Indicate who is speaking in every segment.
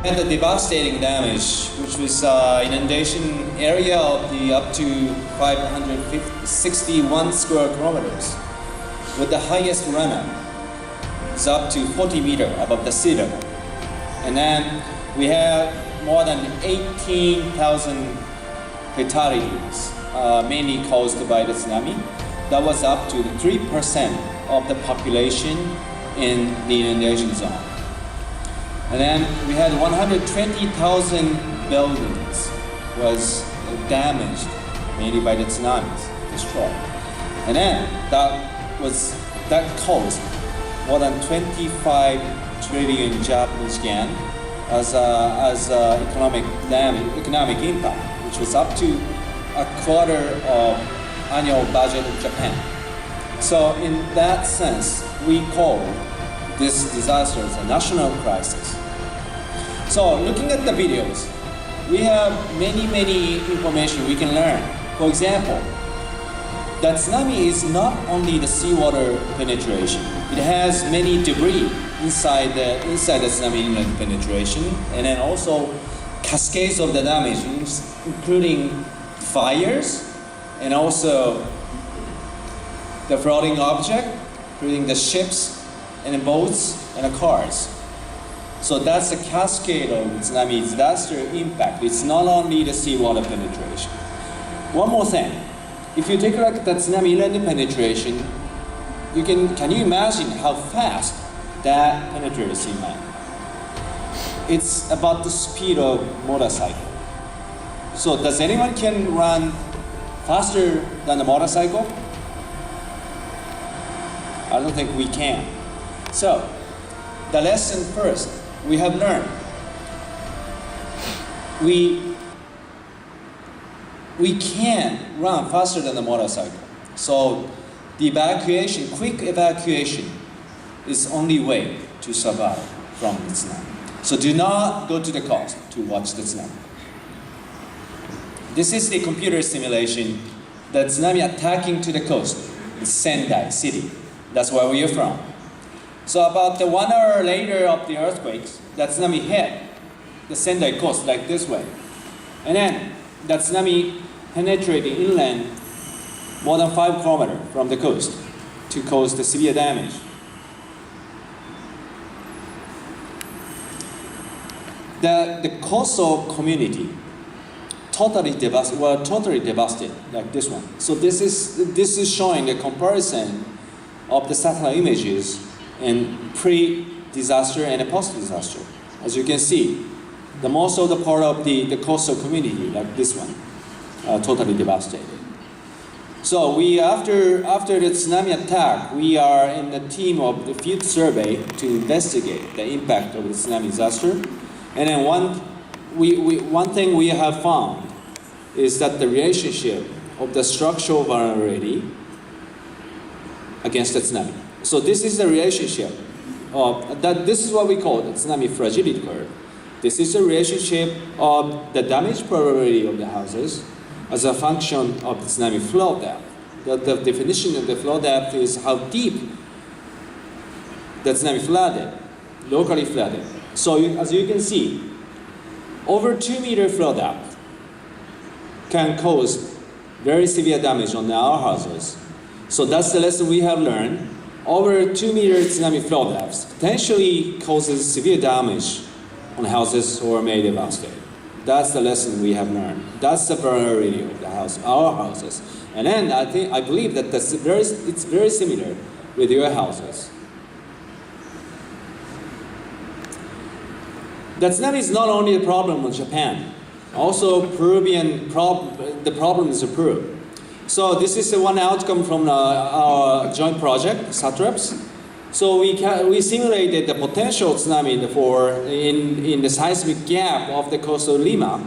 Speaker 1: had the devastating damage, which was inundation area of the up to 561 square kilometers, with the highest runoff is up to 40 meters above the sea level. And then we had more than 18,000 fatalities, mainly caused by the tsunami. That was up to 3% of the population in the inundation zone. And then we had 120,000 buildings was damaged, mainly by the tsunamis, destroyed. And then that caused more than 25 trillion Japanese yen as economic impact, which was up to a quarter of annual budget of Japan. So in that sense, we call this disaster as a national crisis. So looking at the videos, we have many information we can learn. For example, that tsunami is not only the seawater penetration. It has many debris inside the tsunami inlet penetration, and then also cascades of the damage, including fires, and also the floating object, including the ships and the boats and the cars. So that's a cascade of tsunami disaster impact. It's not only the seawater penetration. One more thing. If you take a look at the tsunami inlet penetration, can you imagine how fast that penetrates inland? It's about the speed of motorcycle. So does anyone can run faster than the motorcycle? I don't think we can. So the lesson first we have learned. We can run faster than the motorcycle. So the evacuation, quick evacuation, is only way to survive from the tsunami. So do not go to the coast to watch the tsunami. This is the computer simulation. The tsunami attacking to the coast in Sendai city. That's where we are from. So about 1 hour later of the earthquakes, that tsunami hit the Sendai coast like this way. And then that tsunami penetrated inland more than 5 kilometers from the coast to cause the severe damage. The coastal community totally devastated like this one. So this is showing a comparison of the satellite images in pre-disaster and post-disaster. As you can see, the most of the part of the coastal community, like this one, totally devastated. So we, after the tsunami attack, we are in the team of the field survey to investigate the impact of the tsunami disaster. And then one thing we have found is that the relationship of the structural vulnerability against the tsunami. So this is the relationship of this is what we call the tsunami fragility curve. This is the relationship of the damage probability of the houses as a function of the tsunami flow depth. The definition of the flow depth is how deep the tsunami flooded, locally flooded. So as you can see, over 2 meter flow depth can cause very severe damage on our houses. So that's the lesson we have learned. Over 2 meter tsunami flow depths potentially causes severe damage on houses or may devastate. That's the lesson we have learned. That's the vulnerability of the house, our houses. And then I believe that it's very similar with your houses. The tsunami is not only a problem of Japan, also the problem is Peru. So this is one outcome from our joint project, SATREPS. So we simulated the potential tsunami in the seismic gap of the coastal Lima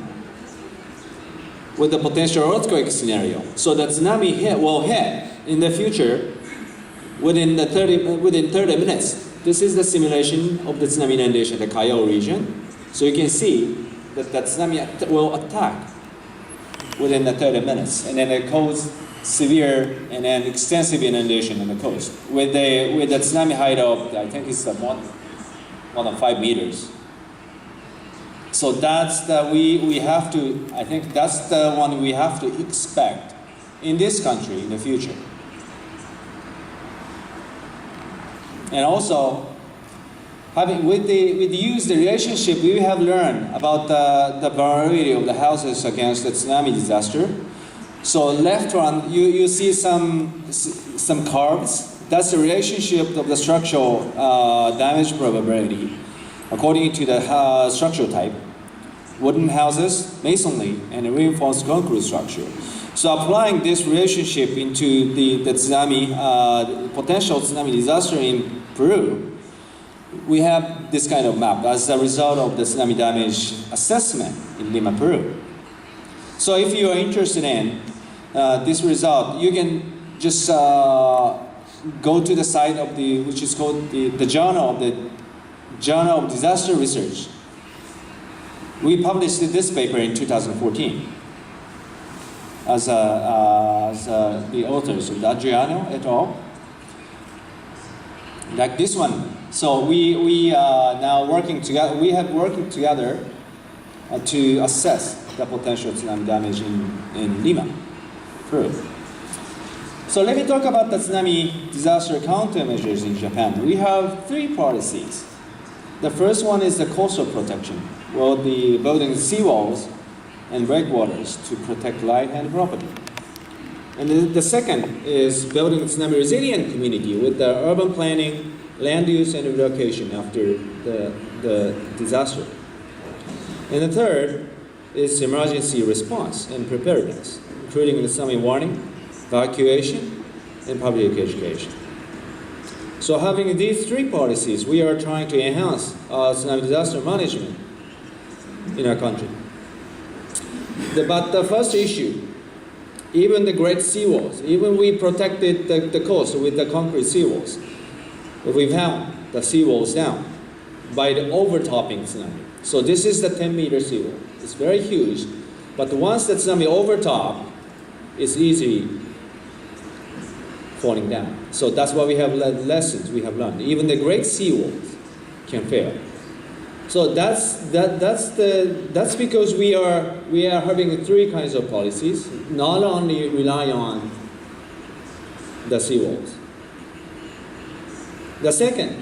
Speaker 1: with the potential earthquake scenario. So the tsunami will hit in the future within 30 minutes. This is the simulation of the tsunami inundation in the Callao region. So you can see that the tsunami will attack within the 30 minutes, and then it cause severe and then extensive inundation on the coast with the tsunami height of, I think it's more than 5 meters. So that's the, we have to, I think that's the one we have to expect in this country in the future. And also, with the relationship we have learned about the vulnerability of the houses against the tsunami disaster. So left one, you see some curves. That's the relationship of the structural damage probability according to the structural type. Wooden houses, masonry, and a reinforced concrete structure. So applying this relationship into the tsunami, potential tsunami disaster in Peru, we have this kind of map as a result of the tsunami damage assessment in Lima, Peru. So if you are interested in this result, you can just go to the site of which is called the Journal of Disaster Research. We published this paper in 2014 as the authors of Adriano et al. Like this one. So we are now working together. We have working together to assess the potential tsunami damage in Lima, Peru. So let me talk about the tsunami disaster countermeasures in Japan. We have 3 policies. The first one is the coastal protection, well, the building seawalls and breakwaters to protect life and property. And the second is building a tsunami resilient community with the urban planning, land use, and relocation after the disaster. And the third is emergency response and preparedness, including the tsunami warning, evacuation, and public education. So having these 3 policies, we are trying to enhance tsunami disaster management in our country. But the first issue, even the great seawalls, even we protected the coast with the concrete seawalls, we found the seawalls down by the overtopping tsunami. So this is the 10-meter seawall. It's very huge, but once the tsunami overtop, it's easily falling down. So that's why we have lessons we have learned. Even the great seawalls can fail. So that's because we are having 3 kinds of policies, not only rely on the seawalls. The second,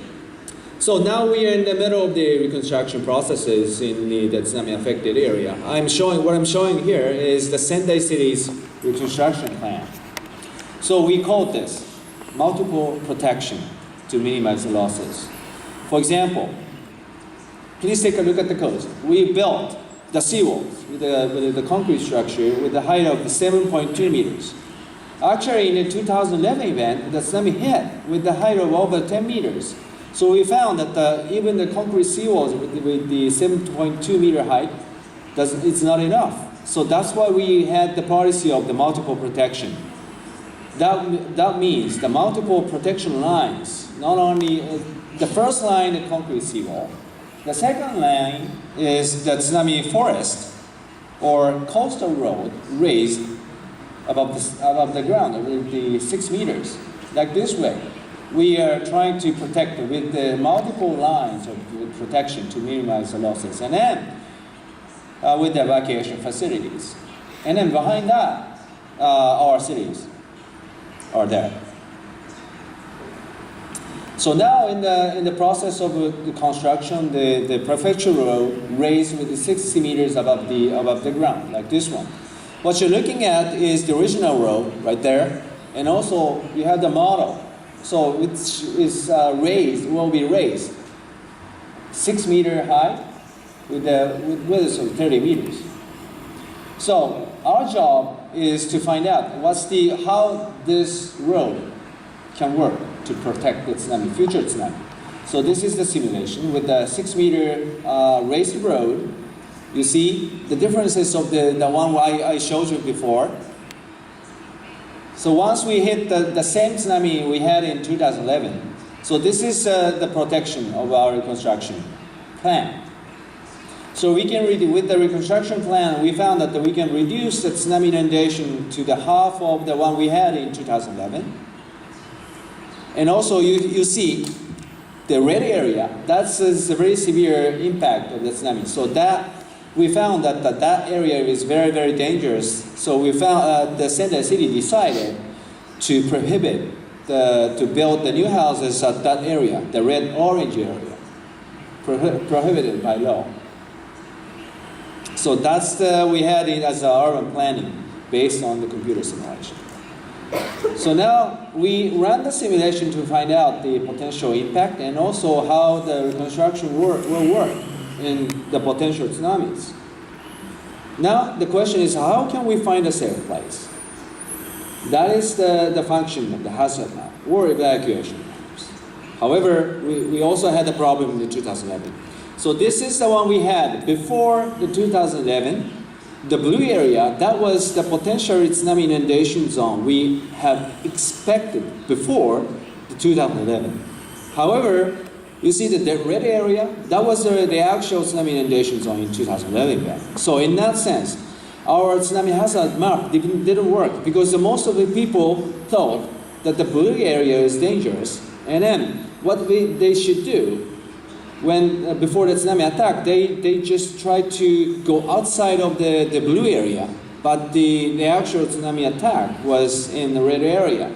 Speaker 1: so now we are in the middle of the reconstruction processes in the tsunami affected area. What I'm showing here is the Sendai City's reconstruction plan. So we call this multiple protection to minimize the losses. For example, please take a look at the coast. We built the seawalls with the concrete structure with the height of 7.2 meters. Actually, in the 2011 event, the tsunami hit with the height of over 10 meters. So we found that even the concrete seawalls with the 7.2 meter height, it's not enough. So that's why we had the policy of the multiple protection. That means the multiple protection lines, not only the first line, the concrete seawall. The second line is the tsunami forest or coastal road raised above the ground, with the 6 meters. Like this way, we are trying to protect with the multiple lines of protection to minimize the losses. And then with the evacuation facilities. And then behind that, our cities are there. So now in the process of the construction, the prefecture road raised with the 60 meters above the ground, like this one. What you're looking at is the original road right there, and also you have the model. So which is will be raised 6 meter high with width of 30 meters. So our job is to find out how this road can work to protect the tsunami, future tsunami. So this is the simulation with the 6 meter raised road. You see the differences of the one I showed you before. So once we hit the same tsunami we had in 2011, so this is the protection of our reconstruction plan. So we can with the reconstruction plan, we found that we can reduce the tsunami inundation to the half of the one we had in 2011. And also you see the red area, that's a very severe impact of the tsunami. So that we found that that area is very, very dangerous. So we found the Sendai city decided to prohibit to build the new houses at that area, the red-orange area, prohibited by law. So that's we had it as our urban planning based on the computer simulation. So now we run the simulation to find out the potential impact and also how the reconstruction will work in the potential tsunamis. Now the question is, how can we find a safe place? That is the function of the hazard map or evacuation maps. However, we also had a problem in 2011. So this is the one we had before the 2011. The blue area, that was the potential tsunami inundation zone we have expected before the 2011. However, you see the red area, that was the actual tsunami inundation zone in 2011. So in that sense, our tsunami hazard map didn't work because most of the people thought that the blue area is dangerous. And then what they should do when before the tsunami attack, they just try to go outside of the blue area, but the actual tsunami attack was in the red area.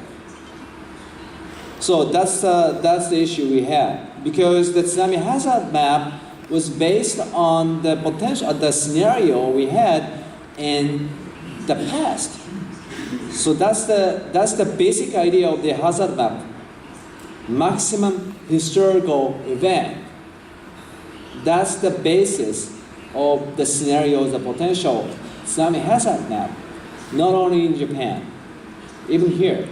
Speaker 1: So that's the issue we had, because the tsunami hazard map was based on the potential, the scenario we had in the past. So that's the basic idea of the hazard map. Maximum historical event. That's the basis of the scenario, the potential tsunami hazard map, not only in Japan, even here.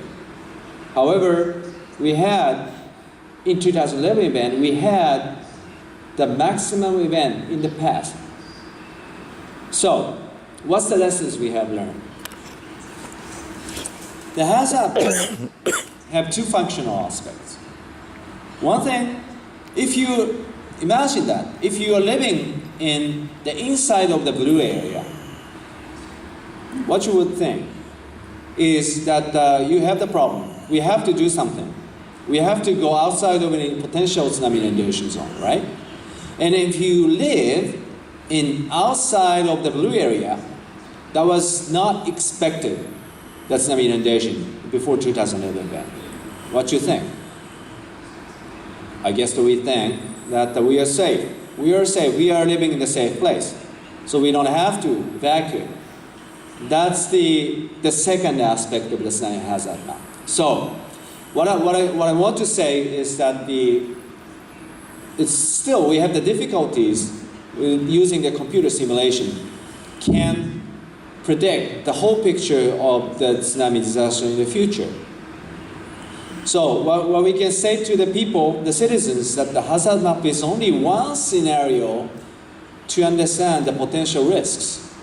Speaker 1: However, we had, in 2011 event, we had the maximum event in the past. So, what's the lessons we have learned? The hazard maps have two functional aspects. One thing, if you imagine that, if you are living in the inside of the blue area, what you would think is that you have the problem. We have to do something. We have to go outside of any potential tsunami inundation zone, right? And if you live in outside of the blue area, that was not expected, that tsunami inundation before 2011 event. What you think? I guess that we think that we are safe. We are safe. We are living in a safe place. So we don't have to evacuate. That's the second aspect of the tsunami hazard map. So what I want to say is that it's still, we have the difficulties with using the computer simulation can predict the whole picture of the tsunami disaster in the future. So what we can say to the people, the citizens, that the hazard map is only one scenario to understand the potential risks.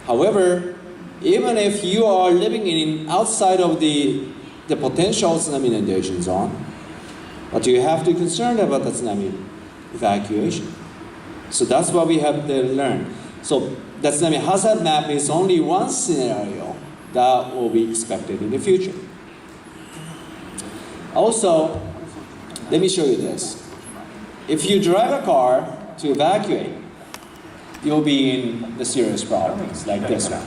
Speaker 1: However, even if you are living outside of the potential tsunami inundation zone, but you have to be concerned about the tsunami evacuation. So that's what we have to learn. So the tsunami hazard map is only one scenario that will be expected in the future. Also, let me show you this. If you drive a car to evacuate, you'll be in the serious problems like this one.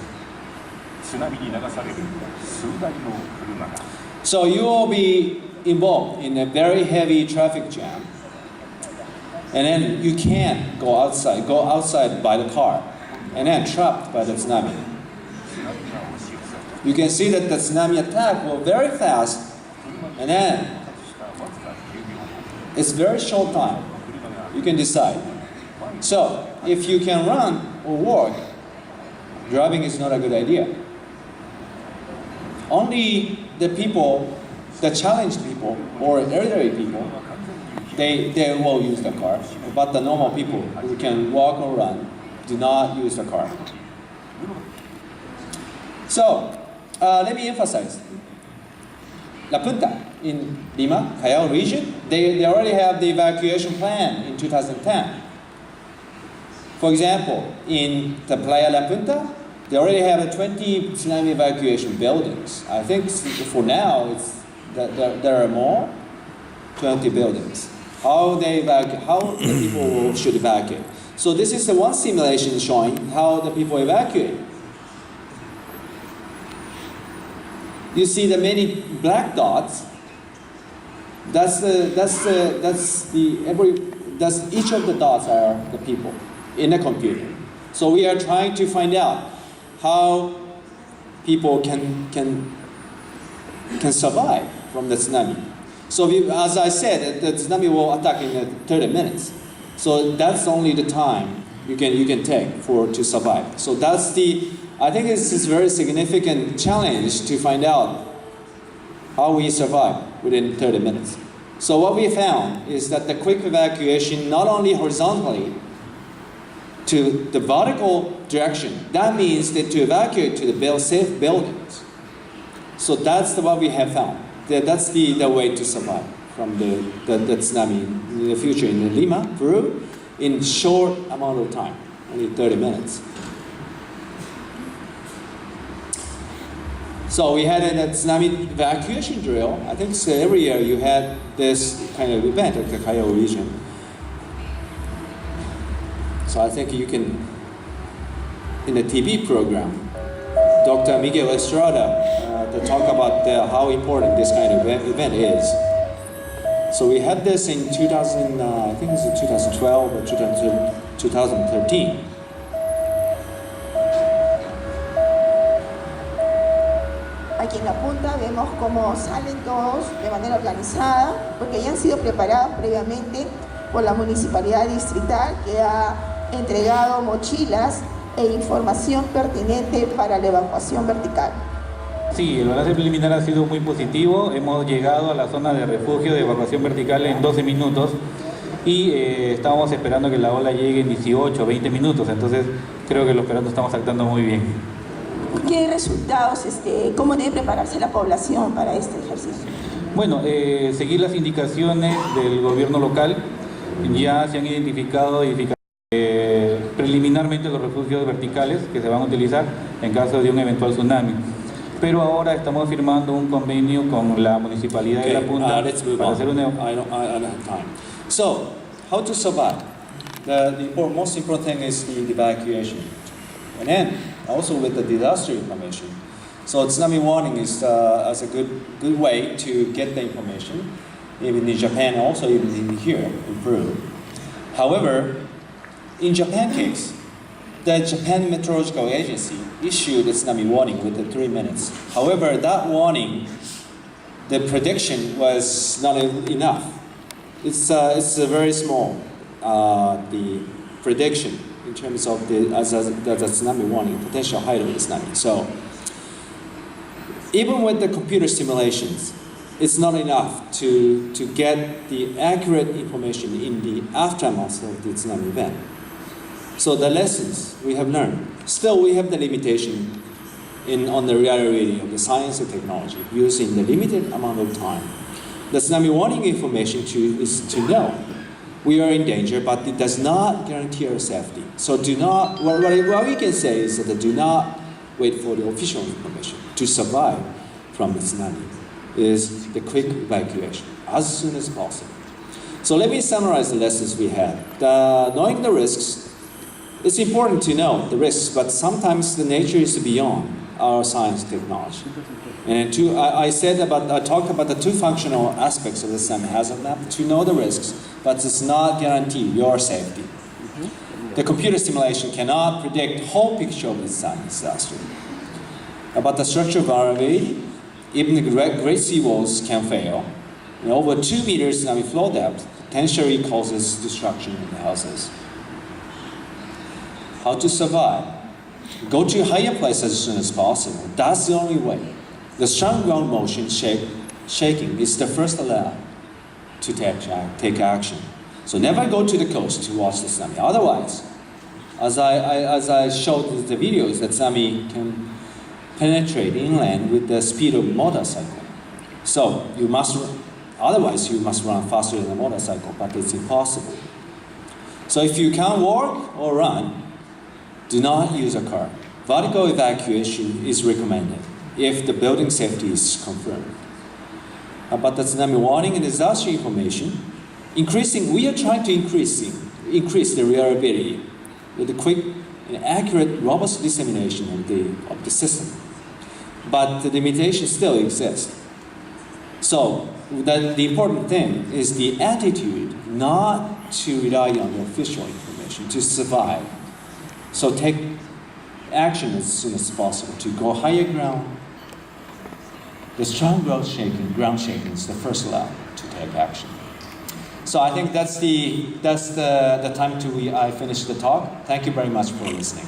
Speaker 1: So you will be involved in a very heavy traffic jam. And then you can't go outside by the car, and then trapped by the tsunami. You can see that the tsunami attack will very fast, and then it's very short time. You can decide. So if you can run or walk, driving is not a good idea. Only the people, the challenged people or elderly people, they will use the car. But the normal people who can walk or run do not use the car. So let me emphasize. La Punta in Lima, Callao region, they already have the evacuation plan in 2010. For example, in the Playa La Punta, they already have 20 tsunami evacuation buildings. I think for now, there are more, 20 buildings. How the people should evacuate. So this is the one simulation showing how the people evacuate. You see the many black dots. That's each of the dots are the people in the computer. So we are trying to find out how people can survive from the tsunami. So as I said, the tsunami will attack in 30 minutes. So that's only the time you can take to survive. So I think it's a very significant challenge to find out how we survive within 30 minutes. So what we found is that the quick evacuation, not only horizontally to the vertical direction, that means that to evacuate to the safe buildings. So that's what we have found. That's the way to survive from the tsunami in the future in Lima, Peru, in short amount of time, only 30 minutes. So we had a tsunami evacuation drill. I think every year you had this kind of event at the Callao region. So I think you can, in the TV program, Dr. Miguel Estrada to talk about how important this kind of event is. So we had this in I think it's in 2012 or 2013.
Speaker 2: Aquí en la punta vemos cómo salen todos de manera organizada, porque ya han sido preparados previamente por la municipalidad distrital, que ha entregado mochilas e información pertinente para la evacuación vertical.
Speaker 3: Sí, el balance preliminar ha sido muy positivo. Hemos llegado a la zona de refugio de evacuación vertical en 12 minutos y estábamos esperando que la ola llegue en 18 o 20 minutos. Entonces creo que los peruanos estamos actuando muy bien.
Speaker 2: ¿Qué resultados, cómo debe prepararse la población para este ejercicio?
Speaker 3: Bueno, seguir las indicaciones del gobierno local. Ya se han identificado preliminarmente los refugios verticales que se van a utilizar en caso de un eventual tsunami. Pero ahora estamos firmando un convenio con la municipalidad de La Punta para hacer una...
Speaker 1: I don't have time. So, how to survive? The most important thing is the evacuation. And then, also with the disaster information. So tsunami warning is as a good way to get the information, even in Japan, also even in here in Peru. However, in Japan case, the Japan Meteorological Agency issued a tsunami warning within 3 minutes. However, that warning, the prediction was not enough. It's a very small, the prediction in terms of the tsunami warning, potential height of the tsunami. So, even with the computer simulations, it's not enough to get the accurate information in the aftermath of the tsunami event. So the lessons we have learned, still we have the limitation on the reality of the science and technology using the limited amount of time. The tsunami warning information is to know we are in danger, but it does not guarantee our safety. So do not, what we can say is that do not wait for the official information to survive from the tsunami. Is the quick evacuation as soon as possible. So let me summarize the lessons we had. Knowing the risks, it's important to know the risks, but sometimes the nature is beyond our science technology. And I talked about the two functional aspects of the tsunami hazard map, to know the risks, but it's not guarantee your safety. The computer simulation cannot predict whole picture of the tsunami disaster. About the structural vulnerability, even the great seawalls can fail. And over 2 meters tsunami flow depth potentially causes destruction in the houses. How to survive? Go to higher places as soon as possible. That's the only way. The strong ground motion shaking is the first alarm to take action. So never go to the coast to watch the tsunami. Otherwise, as I showed the videos, the tsunami can penetrate inland with the speed of a motorcycle. So otherwise you must run faster than a motorcycle, but it's impossible. So if you can't walk or run, do not use a car. Vertical evacuation is recommended if the building safety is confirmed. About the tsunami warning and disaster information, we are trying to increase the reliability with a quick and accurate, robust dissemination of the system. But the limitations still exist. So the important thing is the attitude not to rely on the official information to survive. So take action as soon as possible to go higher ground. The strong ground shaking is the first level to take action. So I think that's the time I finish the talk. Thank you very much for listening.